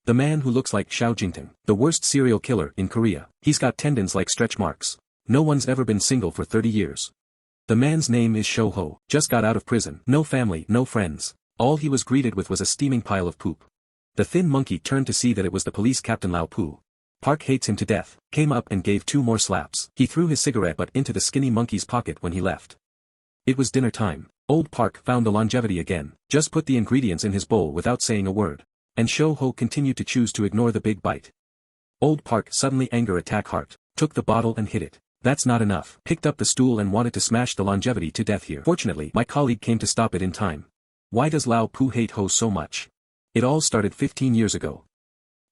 The man who looks like Xiao Jingting, the worst serial killer in Korea. He's got tendons like stretch marks. No one's ever been single for 30 years. The man's name is Shou Ho, just got out of prison, no family, no friends. All he was greeted with was a steaming pile of poop. The thin monkey turned to see that it was the police captain Lao Pu. Park hates him to death, came up and gave 2 more slaps. He threw his cigarette butt into the skinny monkey's pocket when he left. It was dinner time. Old Park found the longevity again, just put the ingredients in his bowl without saying a word. And Shou Ho continued to choose to ignore the big bite. Old Park suddenly anger attack heart, took the bottle and hit it. That's not enough. Picked up the stool and wanted to smash the longevity to death here. Fortunately, my colleague came to stop it in time. Why does Lao Pu hate Ho so much? It all started 15 years ago.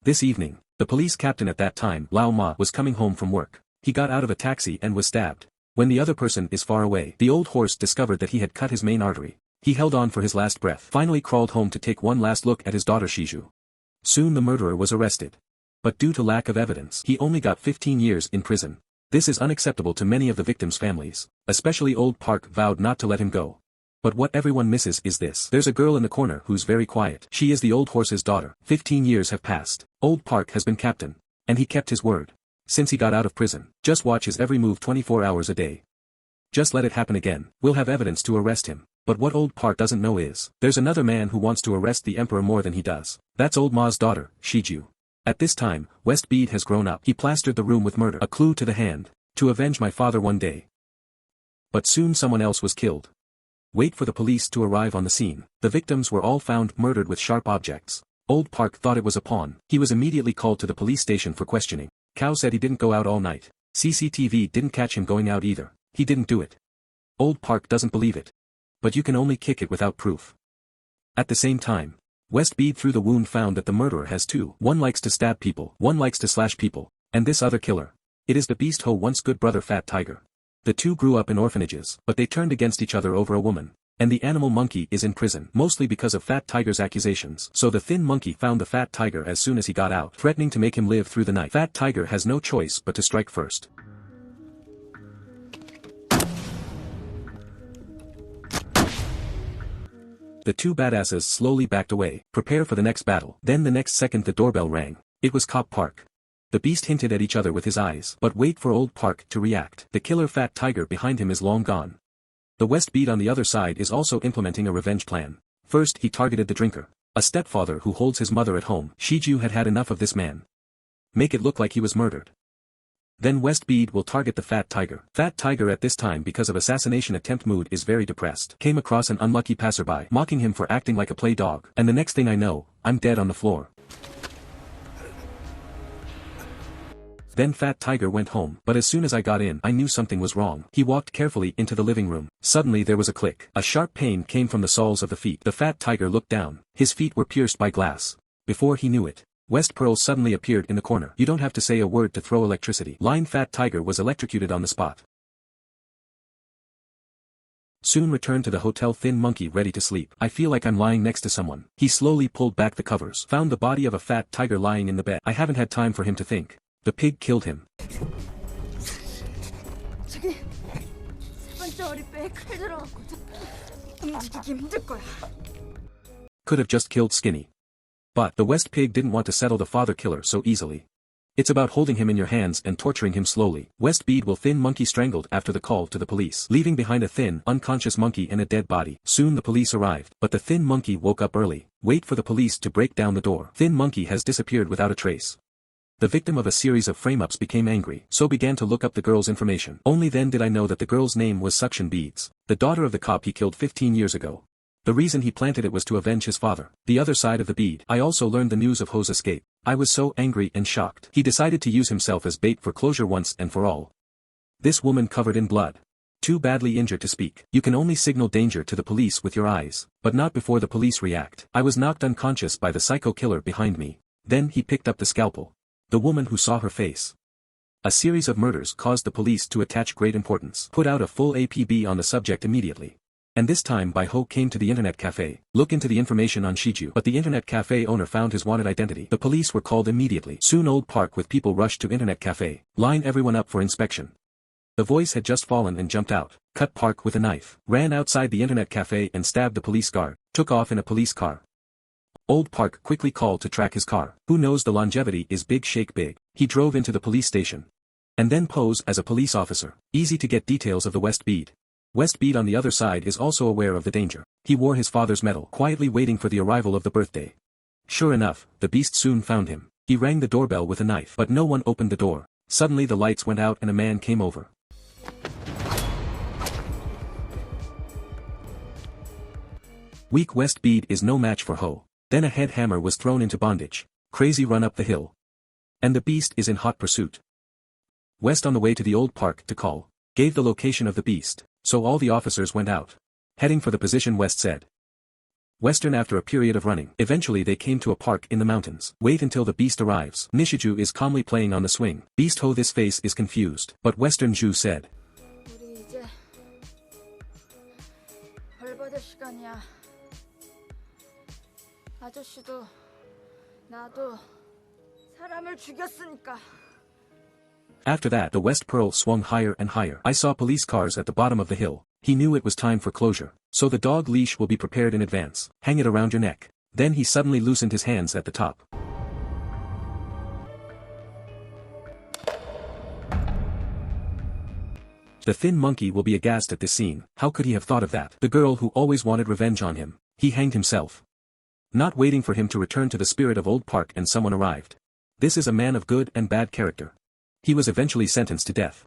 This evening, the police captain at that time, Lao Ma, was coming home from work. He got out of a taxi and was stabbed. When the other person is far away, the old horse discovered that he had cut his main artery. He held on for his last breath, finally crawled home to take one last look at his daughter Shiju. Soon the murderer was arrested. But due to lack of evidence, he only got 15 years in prison. This is unacceptable to many of the victims' families, especially Old Park vowed not to let him go. But what everyone misses is this. There's a girl in the corner who's very quiet. She is the old horse's daughter. 15 years have passed. Old Park has been captain. And he kept his word. Since he got out of prison, just watch his every move 24 hours a day. Just let it happen again. We'll have evidence to arrest him. But what Old Park doesn't know is, there's another man who wants to arrest the emperor more than he does. That's Old Ma's daughter, Shiju. At this time, West Bede has grown up. He plastered the room with murder. A clue to the hand. To avenge my father one day. But soon someone else was killed. Wait for the police to arrive on the scene. The victims were all found murdered with sharp objects. Old Park thought it was a pawn. He was immediately called to the police station for questioning. Cow said he didn't go out all night. CCTV didn't catch him going out either. He didn't do it. Old Park doesn't believe it. But you can only kick it without proof. At the same time, West Bede through the wound found that the murderer has 2. One likes to stab people, one likes to slash people, and this other killer. It is the beast Ho once good brother Fat Tiger. The 2 grew up in orphanages, but they turned against each other over a woman. And the animal monkey is in prison, mostly because of Fat Tiger's accusations. So the thin monkey found the Fat Tiger as soon as he got out, threatening to make him live through the night. Fat Tiger has no choice but to strike first. The 2 badasses slowly backed away, prepare for the next battle. Then the next second the doorbell rang. It was Cop Park. The beast hinted at each other with his eyes, but wait for Old Park to react. The killer Fat Tiger behind him is long gone. The West Bede on the other side is also implementing a revenge plan. First he targeted the drinker, a stepfather who holds his mother at home. Shiju had had enough of this man. Make it look like he was murdered. Then West Bede will target the Fat Tiger. Fat Tiger at this time because of assassination attempt mood is very depressed. Came across an unlucky passerby, mocking him for acting like a play dog. And the next thing I know, I'm dead on the floor. Then Fat Tiger went home, but as soon as I got in, I knew something was wrong. He walked carefully into the living room. Suddenly there was a click. A sharp pain came from the soles of the feet. The Fat Tiger looked down. His feet were pierced by glass. Before he knew it, West Pearl suddenly appeared in the corner. You don't have to say a word to throw electricity. Line Fat Tiger was electrocuted on the spot. Soon returned to the hotel thin monkey ready to sleep. I feel like I'm lying next to someone. He slowly pulled back the covers. Found the body of a Fat Tiger lying in the bed. I haven't had time for him to think. The pig killed him. Could have just killed Skinny. But the West Pig didn't want to settle the father killer so easily. It's about holding him in your hands and torturing him slowly. West Bede will thin monkey strangled after the call to the police, leaving behind a thin, unconscious monkey and a dead body. Soon the police arrived, but the thin monkey woke up early. Wait for the police to break down the door. Thin monkey has disappeared without a trace. The victim of a series of frame-ups became angry, so began to look up the girl's information. Only then did I know that the girl's name was Suction Beads, the daughter of the cop he killed 15 years ago. The reason he planted it was to avenge his father. The other side of the bead. I also learned the news of Ho's escape. I was so angry and shocked. He decided to use himself as bait for closure once and for all. This woman covered in blood. Too badly injured to speak. You can only signal danger to the police with your eyes, but not before the police react. I was knocked unconscious by the psycho killer behind me. Then he picked up the scalpel. The woman who saw her face. A series of murders caused the police to attach great importance. Put out a full APB on the subject immediately. And this time Bai Ho came to the internet cafe, look into the information on Shiju. But the internet cafe owner found his wanted identity. The police were called immediately. Soon Old Park with people rushed to internet cafe, line everyone up for inspection. The voice had just fallen and jumped out, cut Park with a knife, ran outside the internet cafe and stabbed the police guard, took off in a police car. Old Park quickly called to track his car. Who knows, the longevity is big shake big. He drove into the police station. And then pose as a police officer. Easy to get details of the West Bead. West Bead on the other side is also aware of the danger. He wore his father's medal, quietly waiting for the arrival of the birthday. Sure enough, the beast soon found him. He rang the doorbell with a knife, but no one opened the door. Suddenly the lights went out and a man came over. Weak West Bead is no match for Ho. Then a head hammer was thrown into bondage. Crazy run up the hill. And the beast is in hot pursuit. West on the way to the Old Park to call. Gave the location of the beast, so all the officers went out. Heading for the position West said. Western after a period of running. Eventually they came to a park in the mountains. Wait until the beast arrives. Nishiju is calmly playing on the swing. Beast Ho, this face is confused. But Western Ju said. 우리 이제 벌 받을 시간이야. 아저씨도 나도 사람을 죽였으니까. After that the West Pearl swung higher and higher. I saw police cars at the bottom of the hill. He knew it was time for closure. So the dog leash will be prepared in advance. Hang it around your neck. Then he suddenly loosened his hands at the top. The thin monkey will be aghast at this scene. How could he have thought of that? The girl who always wanted revenge on him. He hanged himself. Not waiting for him to return to the spirit of Old Park, and someone arrived. This is a man of good and bad character. He was eventually sentenced to death.